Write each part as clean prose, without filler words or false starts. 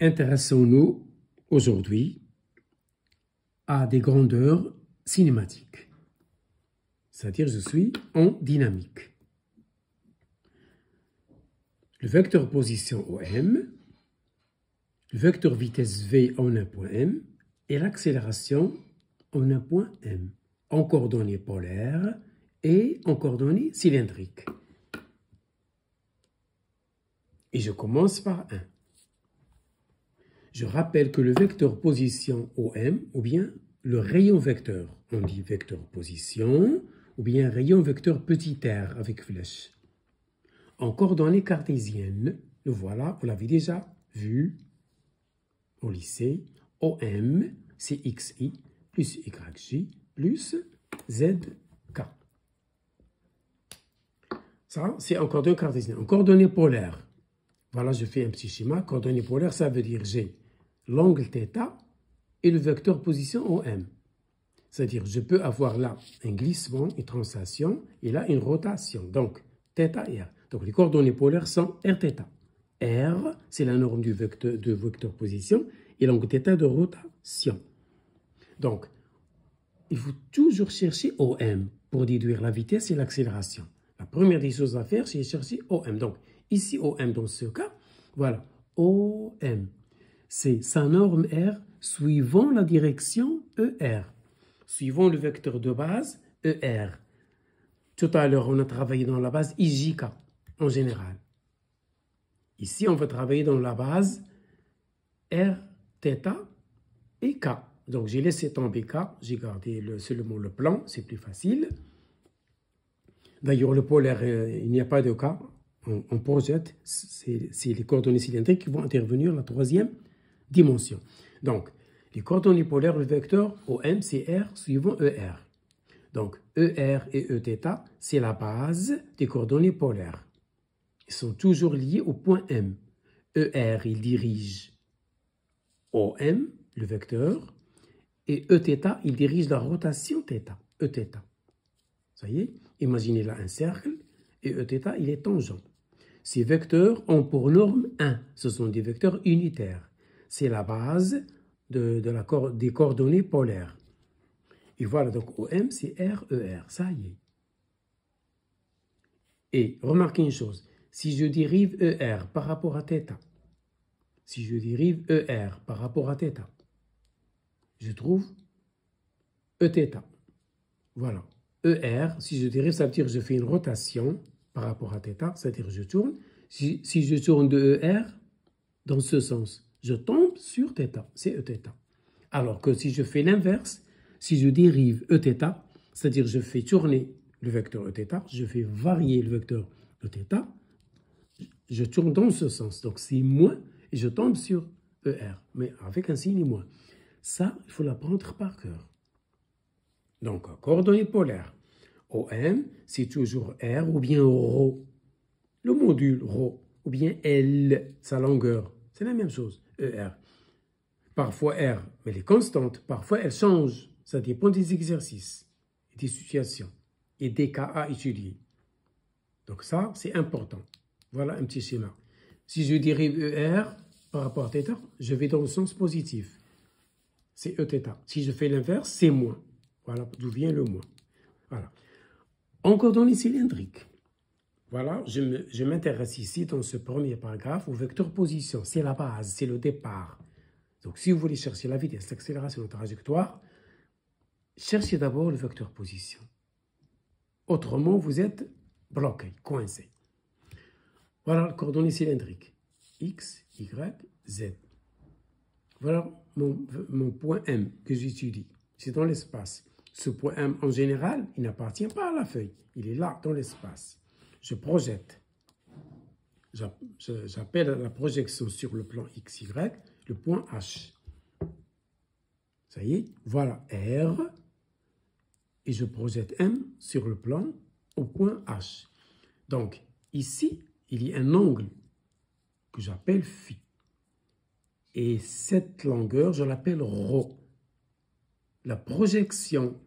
Intéressons-nous aujourd'hui à des grandeurs cinématiques. C'est-à-dire, je suis en dynamique. Le vecteur position OM, le vecteur vitesse V en un point M et l'accélération en un point M, en coordonnées polaires et en coordonnées cylindriques. Et je commence par 1. Je rappelle que le vecteur position OM, ou bien le rayon vecteur, on dit vecteur position, ou bien rayon vecteur petit r avec flèche. En coordonnées cartésiennes, le voilà, vous l'avez déjà vu au lycée, OM, c'est XI plus YJ plus ZK. Ça, c'est en coordonnées cartésiennes. En coordonnées polaires, voilà, je fais un petit schéma. Coordonnées polaires, ça veut dire j'ai l'angle θ et le vecteur position OM. C'est-à-dire, je peux avoir là un glissement, une translation, et là une rotation. Donc, θ et R. Donc, les coordonnées polaires sont Rθ. R, c'est la norme du vecteur position, et l'angle θ de rotation. Donc, il faut toujours chercher OM pour déduire la vitesse et l'accélération. La première des choses à faire, c'est chercher OM. Donc, ici, OM dans ce cas, voilà, OM. C'est sa norme R suivant la direction ER, suivant le vecteur de base ER. Tout à l'heure, on a travaillé dans la base IJK en général. Ici, on va travailler dans la base Rθ et K. Donc, j'ai laissé tomber K, j'ai gardé seulement le plan, c'est plus facile. D'ailleurs, le polaire, il n'y a pas de K, on projette, c'est les coordonnées cylindriques qui vont intervenir la troisième dimension. Donc, les coordonnées polaires, le vecteur OM, c'est R suivant ER. Donc, ER et Eθ, c'est la base des coordonnées polaires. Ils sont toujours liés au point M. ER, il dirige OM, le vecteur, et Eθ, il dirige la rotation θ, Eθ. Ça y est, imaginez là un cercle, et Eθ, il est tangent. Ces vecteurs ont pour norme 1, ce sont des vecteurs unitaires. C'est la base des coordonnées polaires. Et voilà, donc OM, c'est RER, ça y est. Et remarquez une chose, si je dérive ER par rapport à θ, si je dérive ER par rapport à θ, je trouve Eθ. Voilà. ER, si je dérive, ça veut dire que je fais une rotation par rapport à θ, c'est-à-dire que je tourne. Si je tourne de ER dans ce sens, je tombe sur θ, c'est Eθ. Alors que si je fais l'inverse, si je dérive Eθ, c'est-à-dire je fais tourner le vecteur Eθ, je fais varier le vecteur Eθ, je tourne dans ce sens. Donc c'est moins et je tombe sur ER, mais avec un signe moins. Ça, il faut l'apprendre par cœur. Donc, coordonnées polaires. OM, c'est toujours R ou bien ρ. Le module ρ ou bien L, sa longueur. C'est la même chose, ER. Parfois R, mais elle est constante. Parfois, elle change. Ça dépend des exercices, des situations et des cas à étudier. Donc ça, c'est important. Voilà un petit schéma. Si je dérive ER par rapport à θ, je vais dans le sens positif. C'est Eθ. Si je fais l'inverse, c'est moins. Voilà d'où vient le moins. Voilà. En coordonnées cylindriques. Voilà, je m'intéresse ici dans ce premier paragraphe au vecteur position. C'est la base, c'est le départ. Donc, si vous voulez chercher la vitesse, l'accélération, la trajectoire, cherchez d'abord le vecteur position. Autrement, vous êtes bloqué, coincé. Voilà le coordonnées cylindrique. X, Y, Z. Voilà mon point M que j'étudie. C'est dans l'espace. Ce point M, en général, il n'appartient pas à la feuille. Il est là, dans l'espace. Je projette. J'appelle la projection sur le plan XY le point H. Ça y est, voilà R. Et je projette M sur le plan au point H. Donc, ici, il y a un angle que j'appelle phi. Et cette longueur, je l'appelle ρ. La projection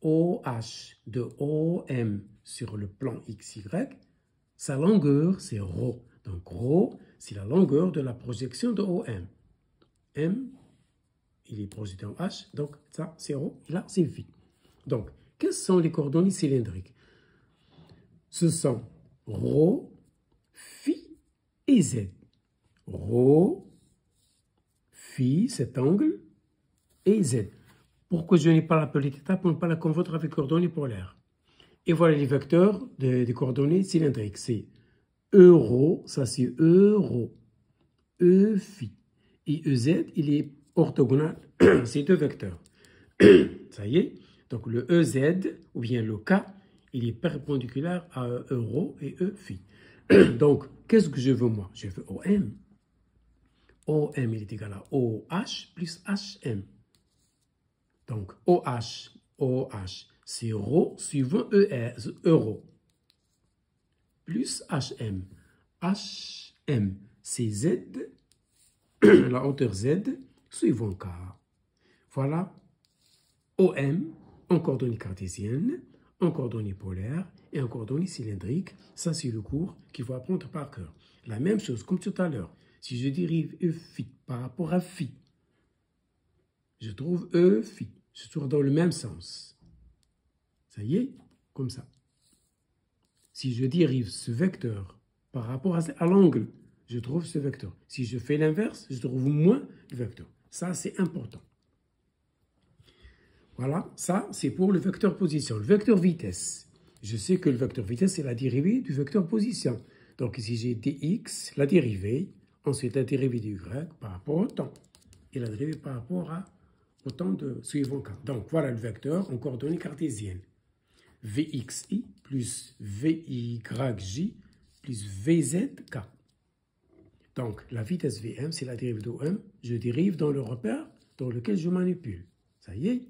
OH de OM sur le plan XY, sa longueur, c'est ρ. Donc, ρ, c'est la longueur de la projection de OM. M, il est projeté en H, donc ça c'est ρ, et là c'est phi. Donc, quelles sont les coordonnées cylindriques? Ce sont ρ, phi et z. ρ, phi, cet angle, et z. Pourquoi je n'ai pas l'appelé θ pour ne pas la confondre avec coordonnées polaires? Et voilà les vecteurs des coordonnées cylindriques. C'est euro, ça c'est euro, e phi. Et ez, il est orthogonal, c'est deux vecteurs. Ça y est, donc le ez, ou bien le k, il est perpendiculaire à euro et e phi. Donc, qu'est-ce que je veux moi? Je veux OM. OM, il est égal à OH plus HM. Donc, OH, c'est ρ suivant euro. Plus HM. HM, c'est Z, la hauteur Z, suivant K. Voilà OM en coordonnées cartésiennes, en coordonnées polaires et en coordonnées cylindriques. Ça, c'est le cours qu'il faut apprendre par cœur. La même chose comme tout à l'heure. Si je dérive E phi par rapport à phi, je trouve E phi. C'est toujours dans le même sens. Ça y est, comme ça. Si je dérive ce vecteur par rapport à l'angle, je trouve ce vecteur. Si je fais l'inverse, je trouve moins le vecteur. Ça, c'est important. Voilà, ça, c'est pour le vecteur position. Le vecteur vitesse. Je sais que le vecteur vitesse, c'est la dérivée du vecteur position. Donc, ici, j'ai dx, la dérivée, ensuite la dérivée du y par rapport au temps. Et la dérivée par rapport au temps de suivant k. Donc, voilà le vecteur en coordonnées cartésiennes. Vxi plus vyj plus vzk. Donc, la vitesse Vm, c'est la dérivée de m. Je dérive dans le repère dans lequel je manipule. Ça y est.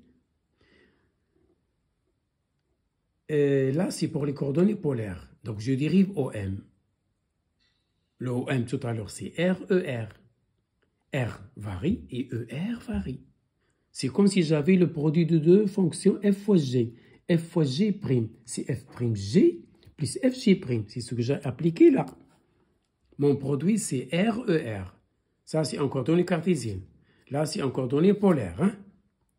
Et là, c'est pour les coordonnées polaires. Donc, je dérive OM. Le OM, tout à l'heure, c'est RER. R varie et ER varie. C'est comme si j'avais le produit de deux fonctions f fois g. F fois g', c'est f'g plus fg'. C'est ce que j'ai appliqué là. Mon produit, c'est RER. Ça, c'est en coordonnées cartésiennes. Là, c'est en coordonnées polaires. Hein?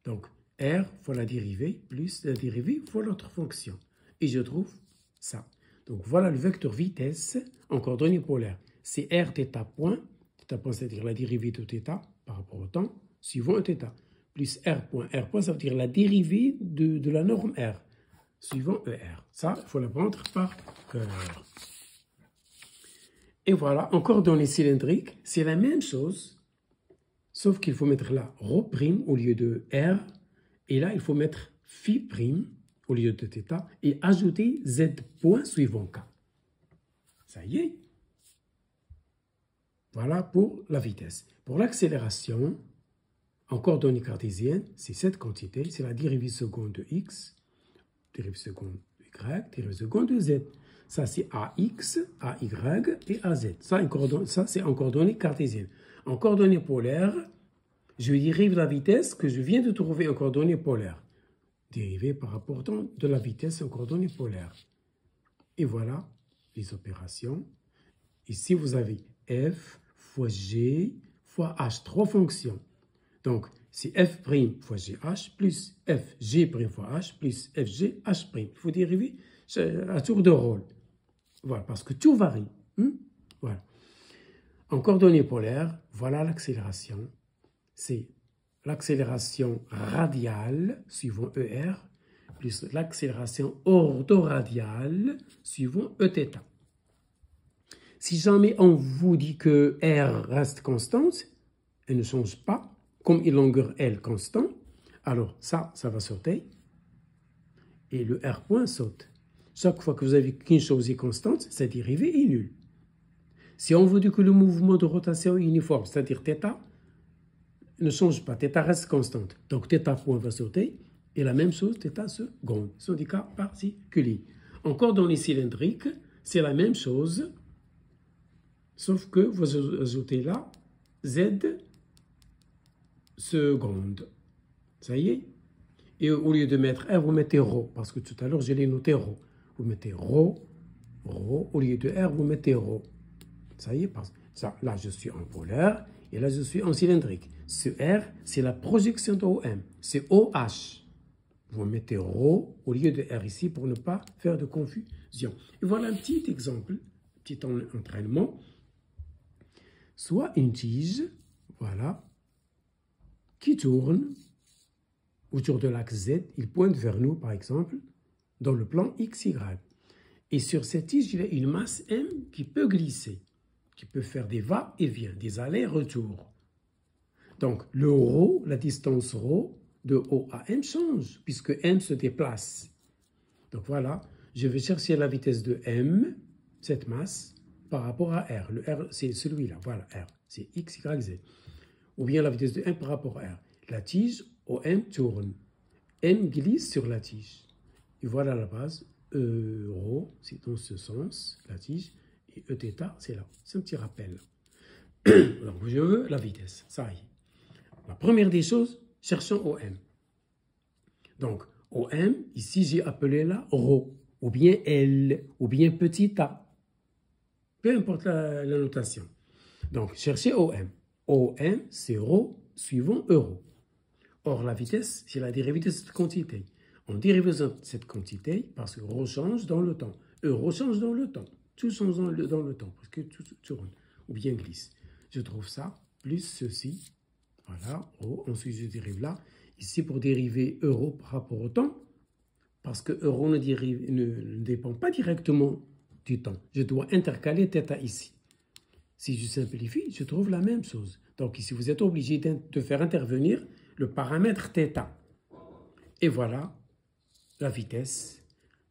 Donc, R fois la dérivée plus la dérivée fois l'autre fonction. Et je trouve ça. Donc, voilà le vecteur vitesse en coordonnées polaires. C'est R θ point. Θ point, c'est-à-dire la dérivée de θ par rapport au temps, suivant θ. Plus R point. R point, ça veut dire la dérivée de la norme R, suivant ER. Ça, il faut l'apprendre par cœur. Et voilà, en coordonnées cylindriques, c'est la même chose, sauf qu'il faut mettre là ρ' au lieu de R, et là, il faut mettre phi' au lieu de θ, et ajouter Z point suivant K. Ça y est. Voilà pour la vitesse. Pour l'accélération, en coordonnées cartésiennes, c'est cette quantité, c'est la dérivée seconde de x, dérivée seconde de y, dérivée seconde de z. Ça, c'est AX, AY et AZ. Ça, c'est en coordonnées cartésiennes. En coordonnées polaires, je dérive la vitesse que je viens de trouver en coordonnées polaires. Dérivée par rapport de la vitesse en coordonnées polaires. Et voilà les opérations. Ici, vous avez f fois g fois h, trois fonctions. Donc, c'est f' fois gh plus fg' fois h plus fg h'. Il faut dériver à tour de rôle. Voilà, parce que tout varie. Voilà. En coordonnées polaires, voilà l'accélération. C'est l'accélération radiale suivant ER plus l'accélération orthoradiale suivant Eθ. Si jamais on vous dit que R reste constante, elle ne change pas, comme une longueur L constant, alors ça va sauter, et le R point saute. Chaque fois que vous avez qu'une chose est constante, sa dérivée est nulle. Si on vous dit que le mouvement de rotation est uniforme, c'est-à-dire θ, ne change pas, θ reste constante. Donc θ point va sauter, et la même chose, θ seconde. Ce sont des cas particuliers. Encore dans les cylindriques, c'est la même chose, sauf que vous ajoutez là Z seconde. Ça y est. Et au lieu de mettre R, vous mettez ρ, parce que tout à l'heure, je l'ai noté ρ. Vous mettez ρ, au lieu de R, vous mettez ρ. Ça y est, parce que ça, là, je suis en polaire, et là, je suis en cylindrique. Ce R, c'est la projection de OM. C'est OH. Vous mettez ρ au lieu de R ici pour ne pas faire de confusion. Et voilà un petit exemple, un petit entraînement. Soit une tige, voilà, qui tourne autour de l'axe Z. Il pointe vers nous, par exemple, dans le plan XY. Et sur cette tige, il y a une masse M qui peut glisser, qui peut faire des va-et-vient, des allers-retours. Donc, le ρ, la distance ρ, de O à M change, puisque M se déplace. Donc voilà, je vais chercher la vitesse de M, cette masse, par rapport à R. Le R, c'est celui-là, voilà, R, c'est X, Y, Z. Ou bien la vitesse de M par rapport à R. La tige, OM tourne. M glisse sur la tige. Et voilà la base, ρ, c'est dans ce sens, la tige, et Eθ, c'est là. C'est un petit rappel. Donc je veux la vitesse, ça y est. La première des choses, cherchons OM. Donc, OM, ici, j'ai appelé là ρ, ou bien L, ou bien petit a. Peu importe la notation. Donc, cherchez OM. OM, c'est ρ suivant euro. Or, la vitesse, c'est la dérivée de cette quantité. On dérive cette quantité parce que ρ change dans le temps. Euro change dans le temps. Tout change dans le temps, parce que tout tourne, ou bien glisse. Je trouve ça, plus ceci. Voilà, ρ, ensuite je dérive là. Ici, pour dériver euro par rapport au temps, parce que euro ne dépend pas directement du temps. Je dois intercaler θ ici. Si je simplifie, je trouve la même chose. Donc ici, vous êtes obligé de faire intervenir le paramètre θ. Et voilà la vitesse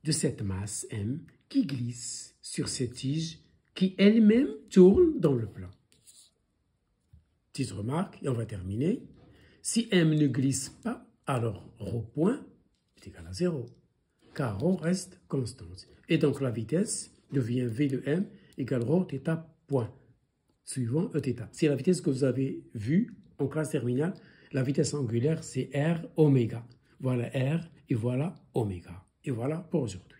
de cette masse M qui glisse sur cette tige qui elle-même tourne dans le plan. Petite remarque, et on va terminer. Si M ne glisse pas, alors ρ point est égal à 0, car ρ reste constante. Et donc la vitesse devient V de M égale ρ θ point, suivant Eθ. C'est la vitesse que vous avez vue en classe terminale. La vitesse angulaire, c'est R oméga. Voilà R et voilà oméga. Et voilà pour aujourd'hui.